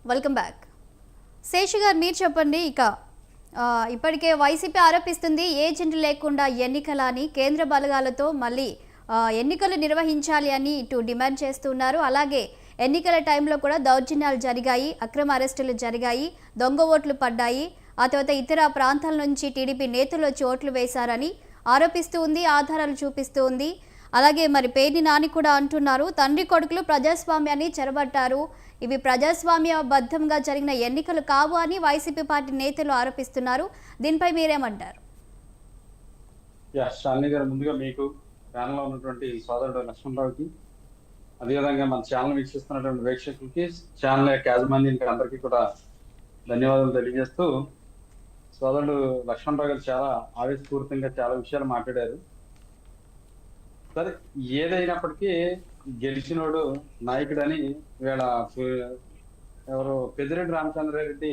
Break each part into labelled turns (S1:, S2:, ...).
S1: Welcome back. Seshu గారు మీరు చెప్పండి. ఇప్పటికే వైసీపీ ఆరోపిస్తుంది ఏజెంట్ లేకుండా ఎన్నికలని, కేంద్ర బలగాలతో మళ్ళీ ఎన్నికలు నిర్వహించాలి అని ఇటు డిమాండ్ చేస్తున్నారు. అలాగే ఎన్నికల టైంలో కూడా దౌర్జన్యాలు జరిగాయి, అక్రమ అరెస్టులు జరిగాయి, దొంగ ఓట్లు పడ్డాయి. ఆ తర్వాత ఇతర ప్రాంతాల నుంచి టీడీపీ నేతలు వచ్చి ఓట్లు వేశారని ఆరోపిస్తూ ఉంది, ఆధారాలు చూపిస్తూ ఉంది. అలాగే మరి పేర్ని నాని కూడా అంటున్నారు, తండ్రి కొడుకులు ప్రజాస్వామ్యాన్ని చెరబట్టారు, ఇవి ప్రజాస్వామ్యబద్ధంగా జరిగిన ఎన్నికలు కావు అని వైసీపీ పార్టీ నేతలు ఆరోపిస్తున్నారు. దీనిపై మీరేమంటారు?
S2: శాలిని గారు, ముందుగా మీకు ప్యానల్లో ఉన్నటువంటి సోదరుడు లక్ష్మణరావుకి, అదేవిధంగా మన ఛానల్ వీక్షిస్తున్నటువంటి వీక్షకులకి, ఛానల్ యొక్క యాజమాన్యానికి అందరికీ కూడా ధన్యవాదాలు తెలియజేస్తూ, సోదరుడు లక్ష్మణరావు గారు చాలా ఆవేశపూరితంగా చాలా విషయాలు మాట్లాడారు. సరే, ఏదైనప్పటికీ గెలిచినోడు నాయకుడని వీళ్ళ ఎవరు పెద్దిరెడ్డి రామచంద్రారెడ్డి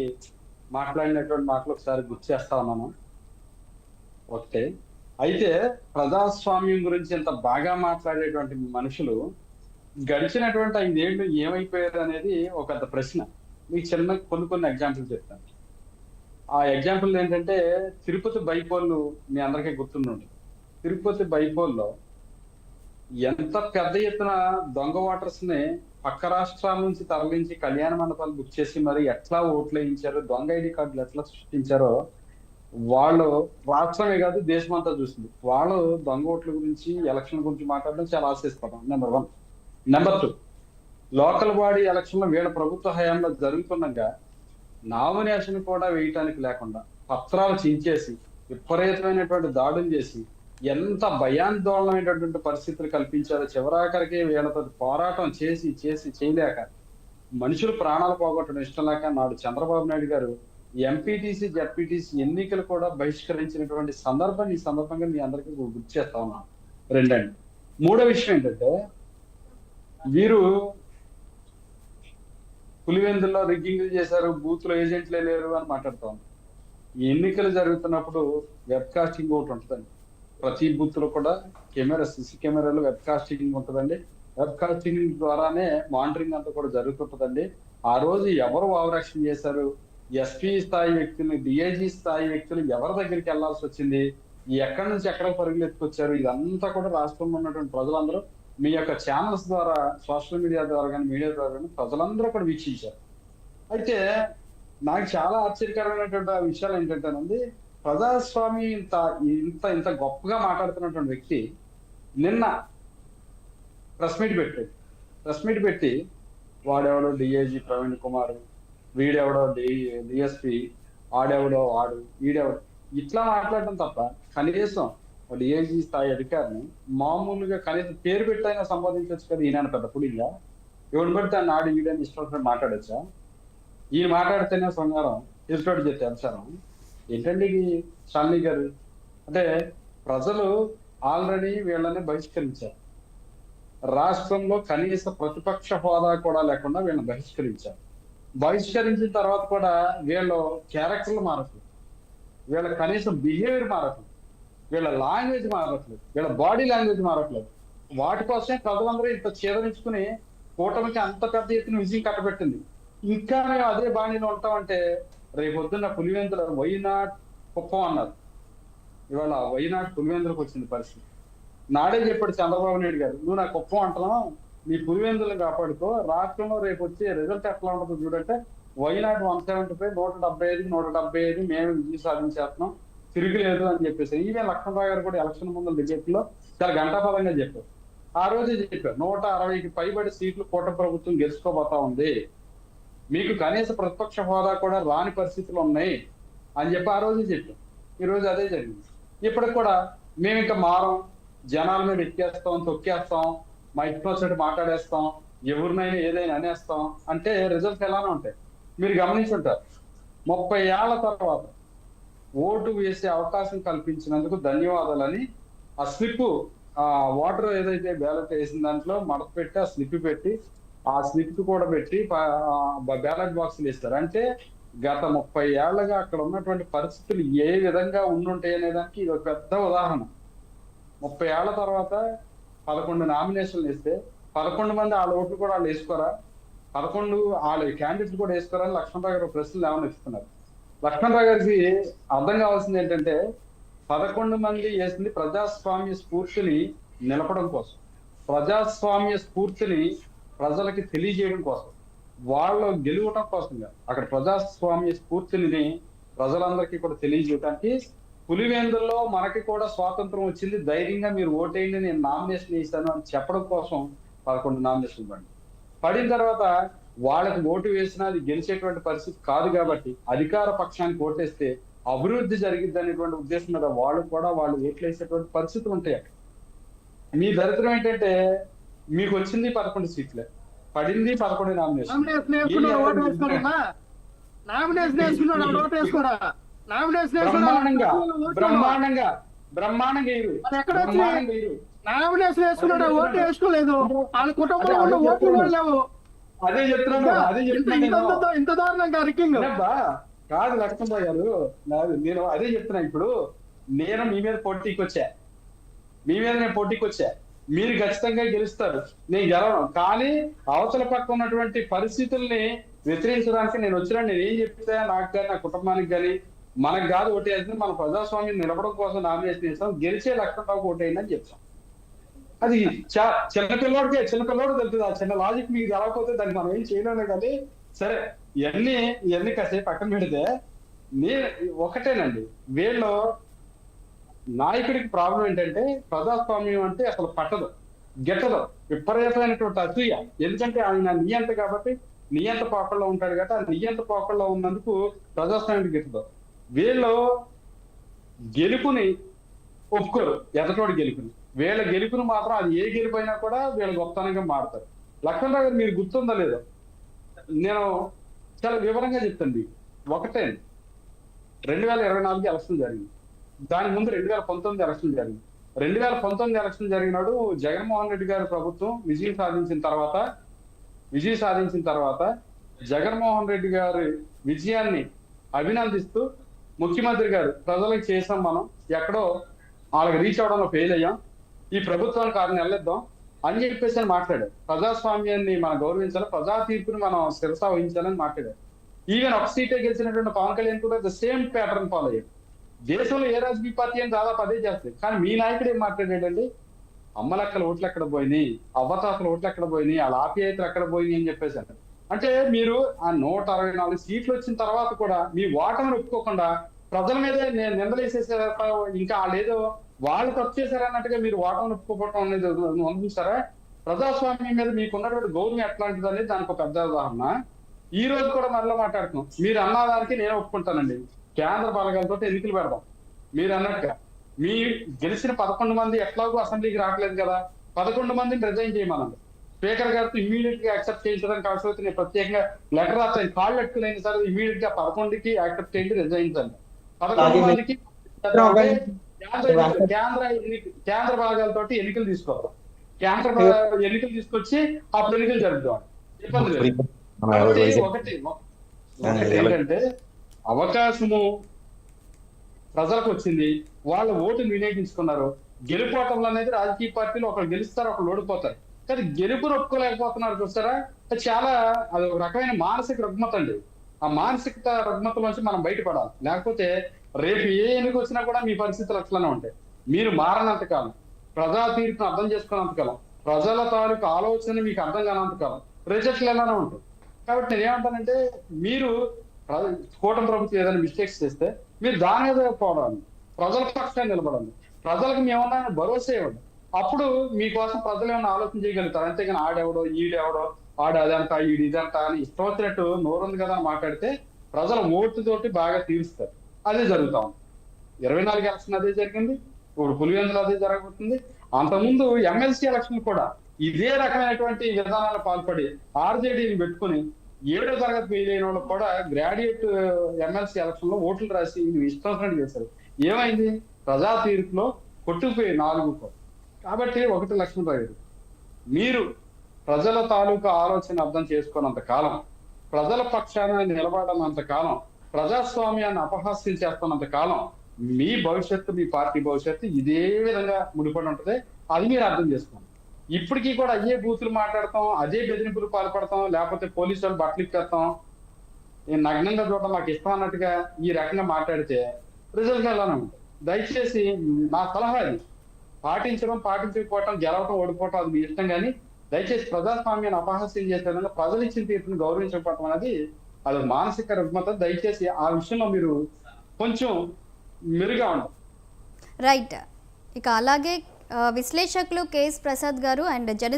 S2: మాట్లాడినటువంటి మాటలు ఒకసారి గుర్తు చేస్తా ఉన్నాను. ఓకే, అయితే ప్రజాస్వామ్యం గురించి ఇంత బాగా మాట్లాడేటువంటి మనుషులు గడిచినటువంటి 5 ఏళ్ళు ఏమైపోయారు అనేది ఒక పెద్ద ప్రశ్న. మీకు చిన్న కొన్ని ఎగ్జాంపుల్ చెప్తాను. ఆ ఎగ్జాంపుల్ ఏంటంటే, తిరుపతి బైపోల్ మీ అందరికీ గుర్తుండండి. తిరుపతి బైపోల్లో ఎంత పెద్ద ఎత్తున దొంగ ఓటర్స్ ని పక్క రాష్ట్రాల నుంచి తరలించి కళ్యాణ మండపాలు బుక్ చేసి మరి ఎట్లా ఓట్లు వేయించారో, దొంగ ఐడి కార్డులు ఎట్లా సృష్టించారో వాళ్ళు రాష్ట్రమే కాదు దేశం అంతా చూసింది. వాళ్ళు దొంగ ఓట్ల గురించి, ఎలక్షన్ గురించి మాట్లాడడం చాలా ఆశిస్తాం. Number 1. Number 2, local body election వీళ్ళ ప్రభుత్వ హయాంలో జరుగుతుండగా నామినేషన్ కూడా వేయటానికి లేకుండా పత్రాలు చించేసి విపరీతమైనటువంటి దాడులు చేసి ఎంత భయాందోళనమైనటువంటి పరిస్థితులు కల్పించారో, చివరాఖరికి వీళ్ళతో పోరాటం చేసి చేయలేక మనుషులు ప్రాణాలు పోగొట్టడం ఇష్టం లేక నాడు చంద్రబాబు నాయుడు గారు ఎంపీటీసీ జడ్పీటీసీ ఎన్నికలు కూడా బహిష్కరించినటువంటి సందర్భం ఈ సందర్భంగా మీ అందరికీ గుర్తు చేస్తా ఉన్నాను. 2. మూడో విషయం ఏంటంటే, వీరు పులివెందుల్లో రిగ్గింగ్లు చేశారు, బూత్ లో ఏజెంట్లే లేరు అని మాట్లాడుతా ఉన్నారు. ఈ ఎన్నికలు జరుగుతున్నప్పుడు వెబ్ కాస్టింగ్ ఒకటి ఉంటుందండి. ప్రతి బూత్ లో కూడా సీసీ కెమెరాలు వెబ్ కాస్టింగ్ ఉంటుందండి. వెబ్ కాస్టింగ్ ద్వారానే మానిటరింగ్ అంతా కూడా జరుగుతుంటుందండి. ఆ రోజు ఎవరు ఓవరాక్షన్ చేశారు, ఎస్పీ స్థాయి వ్యక్తులు, డిఐజీ స్థాయి వ్యక్తులు ఎవరి దగ్గరికి వెళ్లాల్సి వచ్చింది, ఎక్కడి నుంచి ఎక్కడ పరుగులు ఎత్తుకొచ్చారు, ఇదంతా కూడా రాష్ట్రంలో ఉన్నటువంటి ప్రజలందరూ మీ యొక్క ఛానల్స్ ద్వారా, సోషల్ మీడియా ద్వారా కానీ, మీడియా ద్వారా కానీ ప్రజలందరూ కూడా వీక్షించారు. అయితే నాకు చాలా ఆశ్చర్యకరమైనటువంటి విషయాలు ఏంటంటేనండి, ప్రజాస్వామి ఇంత ఇంత ఇంత గొప్పగా మాట్లాడుతున్నటువంటి వ్యక్తి నిన్న ప్రెస్ మీట్ పెట్టి వాడెవడో డిఐజీ ప్రవీణ్ కుమార్, వీడెవడో డిఎస్పీ, వాడు వీడెవడో ఇట్లా మాట్లాడటం తప్ప కనీసం డిఐజీ స్థాయి అధికారిని మామూలుగా కనీసం పేరు పెట్టైనా సంబోధించవచ్చు కదా. ఈయన పెద్ద పుడిగా ఎవడు పెడితే నాడు వీడని ఇష్టం మాట్లాడచ్చా? ఈయన మాట్లాడితేనే శృంగారం, ఎదుటోటి చెప్తే అంశారం ఏంటండి శాలిని గారు? అంటే ప్రజలు ఆల్రెడీ వీళ్ళని బహిష్కరించారు. రాష్ట్రంలో కనీస ప్రతిపక్ష హోదా కూడా లేకుండా వీళ్ళని బహిష్కరించిన తర్వాత కూడా వీళ్ళు క్యారెక్టర్లు మారట్లేదు, వీళ్ళ కనీసం బిహేవియర్ మారట్లేదు, వీళ్ళ లాంగ్వేజ్ మారట్లేదు, వీళ్ళ బాడీ లాంగ్వేజ్ మారట్లేదు. వాటి కోసమే ప్రజలందరూ ఇంత చేదరించుకుని కూటమికి అంత పెద్ద ఎత్తున విజయం కట్టబెట్టింది. ఇంకా మేము అదే బాణీలో ఉంటామంటే రేపొద్దున్న పులివెందుల వైనాట్ కుప్పం అన్నారు, ఇవాళ వైనాట్ పులివెందులకు వచ్చింది పరిస్థితి. నాడే చెప్పాడు చంద్రబాబు నాయుడు గారు, నువ్వు నా కుప్పం అంటున్నావు, నీ పులివెందులను కాపాడుకో, రాష్ట్రంలో రేపు వచ్చే రిజల్ట్ ఎట్లా ఉంటుందో చూడంటే వైనాట్ 175, 175 మేము విజయం సాధించేస్తున్నాం, తిరిగిలేదు అని చెప్పేసి ఈవెన్ లక్ష్మణరావు గారు కూడా ఎలక్షన్ ముందు డిబేట్ లో చాలా గంటాపదంగా చెప్పారు. ఆ రోజే చెప్పారు 160కి పైబడి సీట్లు కూటమి ప్రభుత్వం గెలుచుకోబోతా ఉంది, మీకు కనీస ప్రతిపక్ష హోదా కూడా రాని పరిస్థితులు ఉన్నాయి అని చెప్పి ఆ రోజే చెప్పాం. ఈ రోజు అదే జరిగింది. ఇప్పటికి కూడా మేము ఇంకా మారం, జనాల మీద ఎక్కేస్తాం, తొక్కేస్తాం, మా ఇష్టం మాట్లాడేస్తాం, ఎవరినైనా ఏదైనా అనేస్తాం అంటే రిజల్ట్స్ ఎలానే ఉంటాయి. మీరు గమనించుంటారు, 30 ఏళ్ల తర్వాత ఓటు వేసే అవకాశం కల్పించినందుకు ధన్యవాదాలని ఆ స్లిప్, ఆ వాటర్ ఏదైతే బ్యాలెట్ వేసిన దాంట్లో మడత పెట్టి ఆ స్లిప్ పెట్టి, ఆ స్లిప్ కూడా పెట్టి బ్యాలెట్ బాక్సులు ఇస్తారు. అంటే గత 30 ఏళ్లుగా అక్కడ ఉన్నటువంటి పరిస్థితులు ఏ విధంగా ఉండుంటాయి అనేదానికి ఇది ఒక పెద్ద ఉదాహరణ. 30 ఏళ్ల తర్వాత 11 నామినేషన్లు ఇస్తే 11 మంది వాళ్ళ ఓట్లు కూడా వాళ్ళు వేసుకోరా? 11 వాళ్ళ క్యాండిడేట్లు కూడా వేసుకోవాలని లక్ష్మణరావు గారు ప్రశ్నలు ఏమైనా ఇస్తున్నారు. లక్ష్మణరావు గారికి అర్థం కావాల్సింది ఏంటంటే 11 మంది వేసింది ప్రజాస్వామ్య స్ఫూర్తిని నిలపడం కోసం, ప్రజాస్వామ్య స్ఫూర్తిని ప్రజలకి తెలియజేయడం కోసం, వాళ్ళు గెలువటం కోసం కాదు. అక్కడ ప్రజాస్వామ్య స్ఫూర్తిని ప్రజలందరికీ కూడా తెలియజేయడానికి పులివెందుల్లో మనకి కూడా స్వాతంత్రం వచ్చింది, ధైర్యంగా మీరు ఓటేయండి, నేను నామినేషన్ వేసాను అని చెప్పడం కోసం 11 నామినేషన్ పడిన తర్వాత వాళ్ళకి ఓటు వేసినా అది గెలిచేటువంటి పరిస్థితి కాదు. కాబట్టి అధికార పక్షానికి ఓటేస్తే అభివృద్ధి జరిగిద్ది అనేటువంటి ఉద్దేశం మీద వాళ్ళు ఓట్లు వేసేటువంటి పరిస్థితులు ఉంటాయి. మీ దరిద్రం ఏంటంటే మీకు వచ్చింది 11 సీట్లే, పడింది 11 నామినేషన్. బ్రహ్మాండంగా బ్రహ్మాండంగా బ్రహ్మాండంగా
S3: నామినేషన్ వేసుకున్నాడు, ఓటు వేసుకోలేదు. వాళ్ళ కుటుంబంలో ఉన్న ఓట్లు కూడా లేవు.
S2: అదే చెప్తున్నాను,
S3: ఇంత దారుణంగా రిక్కింగ్
S2: కాదు లక్ష్మణరావు గారు. నేను అదే చెప్తున్నా. ఇప్పుడు నేను మీ మీద పోటీకి వచ్చా, మీరు ఖచ్చితంగా గెలుస్తారు, నేను గెలవను. కానీ అవతల పక్క ఉన్నటువంటి పరిస్థితుల్ని వ్యతిరేకించడానికి నేను వచ్చినా. నేను ఏం చెప్తే నాకు కానీ నా కుటుంబానికి కానీ మనకు కాదు ఓటేసింది, మన ప్రజాస్వామ్యం నిలబడం కోసం నామినేషన్ చేస్తాం, గెలిచే లక్ష్మణరావుకి ఓటేయండి చెప్తాం. అది చిన్నపిల్లోడికి తెలుస్తుంది. ఆ చిన్న లాజిక్ మీకు తెలవకపోతే దాన్ని మనం ఏం చేయలేము. కానీ సరే, ఇవన్నీ కాసేపు పక్కన పెడితే ఒకటేనండి, వీళ్ళు నాయకుడికి ప్రాబ్లం ఏంటంటే ప్రజాస్వామ్యం అంటే అసలు పట్టదు, గిట్టదు, విపరీతమైనటువంటి అసూయ. ఎందుకంటే ఆయన నియంత కాబట్టి, నియంత పోకల్లో ఉంటాడు కాబట్టి ఆ నియంత పోకల్లో ఉన్నందుకు ప్రజాస్వామ్యం గిట్టదు. వీళ్ళు గెలుపుని ఒప్పుకోరు, ఎదటోడి గెలుపుని. వీళ్ళ గెలుపుని మాత్రం అది ఏ గెలుపు అయినా కూడా వీళ్ళ గొప్పతనంగా మారుతారు. లక్ష్మణరావు గారు మీరు గుర్తుందో లేదో, నేను చాలా వివరంగా చెప్తాను. ఒకటే 2024 ఎలక్షన్ జరిగింది, దాని ముందు 2019 ఎలక్షన్ జరిగింది. 2019 ఎలక్షన్ జరిగినాడు జగన్మోహన్ రెడ్డి గారి ప్రభుత్వం విజయం సాధించిన తర్వాత జగన్మోహన్ రెడ్డి గారి విజయాన్ని అభినందిస్తూ ముఖ్యమంత్రి గారు ప్రజలకు చేసాం, మనం ఎక్కడో వాళ్ళకి రీచ్ అవడంలో ఫెయిల్ అయ్యాం, ఈ ప్రభుత్వానికి 6 నెలలు ఇద్దాం అని చెప్పేసి అని మాట్లాడారు. ప్రజాస్వామ్యాన్ని మనం గౌరవించాలి, ప్రజా తీర్పుని మనం శిరసా వహించాలని మాట్లాడారు. ఈవెన్ ఒక సీటే గెలిచినటువంటి పవన్ కళ్యాణ్ కూడా ద సేమ్ ప్యాటర్న్ ఫాలో అయ్యారు. దేశంలో ఏ రాజకీయ పార్టీ అని దాదాపు అదే చేస్తుంది. కానీ మీ నాయకుడు ఏం మాట్లాడాడండి, అమ్మలక్కల ఓట్లు ఎక్కడ పోయినాయి, అవ్వతాతల ఓట్లు ఎక్కడ పోయినాయి, వాళ్ళ ఆప్యాయతలు ఎక్కడ పోయినాయి అని చెప్పేసి అంటారు. అంటే మీరు ఆ 164 సీట్లు వచ్చిన తర్వాత కూడా మీ ఓటమిని ఒప్పుకోకుండా ప్రజల మీద నిందలేసేసారు. ఇంకా వాళ్ళేదో వాళ్ళు తప్పు చేశారన్నట్టుగా మీరు ఓటమిని ఒప్పుకోవడం అనేది అనుకుంటారా? ప్రజాస్వామ్యం మీద మీకు ఉన్నటువంటి గౌరవం ఎట్లాంటిది అనేది దానికి ఒక పెద్ద ఉదాహరణ. ఈ రోజు కూడా మరలా మాట్లాడుతున్నాం. మీరు అన్నదానికి నేను ఒప్పుకుంటానండి, కేంద్ర బలగాలతో ఎన్నికలు పెడదాం. మీరు అన్నట్టుగా మీ గెలిచిన 11 మంది ఎట్లాగో అసెంబ్లీకి రావట్లేదు కదా, 11 మందిని రిజైన్ చేయమనండి. స్పీకర్ గారితో ఇమీడియట్ గా యాక్సెప్ట్ చేయించడానికి అవసరం నేను ప్రత్యేకంగా లెటర్ రాస్తాను, కాళ్ళు ఎట్టుకులైన సార్ ఇమీడియట్ గా 11కి యాక్సెప్ట్ చేయండి, రిజైన్ చేయండి. 11 మందికి కేంద్ర భాగాలతో ఎన్నికలు తీసుకోవాలి, కేంద్ర ఎన్నికలు తీసుకొచ్చి అప్పుడు ఎన్నికలు జరుపుతాం. ఇబ్బంది లేదు. ఒకటి ఏంటంటే అవకాశము ప్రజలకు వచ్చింది, వాళ్ళ ఓటును వినియోగించుకున్నారు. గెలుపోవటం అనేది రాజకీయ పార్టీలు ఒకరు గెలుస్తారు, ఒకరు ఓడిపోతారు. కానీ గెలుపును ఒప్పుకోలేకపోతున్నారు చూస్తారా, చాలా అది ఒక రకమైన మానసిక రుగ్మత అండి. ఆ మానసిక రుగ్మతలోంచి మనం బయటపడాలి. లేకపోతే రేపు ఏ ఎన్నిక వచ్చినా కూడా మీ పరిస్థితులు అట్లనే ఉంటాయి. మీరు మారనంతకాలం, ప్రజా తీర్పును అర్థం చేసుకున్నంతకాలం, ప్రజల తాలూకు ఆలోచన మీకు అర్థం కానంతకాలం రిజల్ట్లు ఎలానే ఉంటాయి. కాబట్టి నేను ఏమంటానంటే, మీరు కూటమి ప్రభుత్వం ఏదైనా మిస్టేక్స్ చేస్తే మీరు దాని మీద పోవడాలి, ప్రజల పక్షాన్ని నిలబడండి, ప్రజలకు మేమన్నా భరోసా ఇవ్వండి. అప్పుడు మీకోసం ప్రజలు ఏమన్నా ఆలోచన చేయగలుగుతారు. అంతేగాని ఆడెవడో ఈడెవడో ఆడు అదంతా ఈడు ఇదంతా అని ఇష్టం వచ్చినట్టు నోరుంది కదా అని మాట్లాడితే ప్రజల ఓటుతోటి బాగా తీరుస్తారు. అదే జరుగుతా ఉంది. 24 ఎలక్షన్ అదే జరిగింది, ఇప్పుడు పులివెందులు అదే జరగబోతుంది. అంతకుముందు ఎమ్మెల్సీ ఎలక్షన్ కూడా ఇదే రకమైనటువంటి విధానాలు పాల్పడి ఆర్జేడీని పెట్టుకుని 7వ తరగతి ఫెయిల్ అయిన వాళ్ళు కూడా గ్రాడ్యుయేట్ ఎమ్మెల్సీ ఎలక్షన్ లో ఓట్లు రాసి ఇష్టం చేశారు. ఏమైంది? ప్రజా తీర్పులో కొట్టుకుపోయి 4 కోట్లు. కాబట్టి 1 లక్ష్మణరావు గారు, మీరు ప్రజల తాలూకా ఆలోచన అర్థం చేసుకున్నంత కాలం, ప్రజల పక్షాన నిలబడనంత కాలం, ప్రజాస్వామ్యాన్ని అపహాస్యం చేస్తున్నంత కాలం మీ భవిష్యత్తు, మీ పార్టీ భవిష్యత్తు ఇదే విధంగా ముడిపడి ఉంటుంది. అది మీరు అర్థం చేసుకోండి. ఇప్పటికీ కూడా అయ్యే బూతులు మాట్లాడతాం, అదే బెదిరింపులు పాల్పడతాం, లేకపోతే పోలీసు వాళ్ళు బట్టలు ఇచ్చేస్తాం, నగ్నంగా చూడడం మాకు ఇష్టం అన్నట్టుగా ఈ రకంగా మాట్లాడితే రిజల్ట్ అలానే ఉంటుంది. దయచేసి నా సలహా అది పాటించకపోవటం, గెలవటం, ఓడిపోవటం అది మీ ఇష్టం, కానీ దయచేసి ప్రజాస్వామ్యాన్ని అపహాస్యం చేసే విధంగా ప్రజలు ఇచ్చిన తీర్పుని గౌరవించకపోవటం అనేది అది మానసిక రుగ్మత. దయచేసి ఆ విషయంలో మీరు కొంచెం మెరుగా ఉండాలి.
S1: రైట్. ఇక అలాగే విశ్లేషకులు కేఎస్ ప్రసాద్ గారు అండ్ జన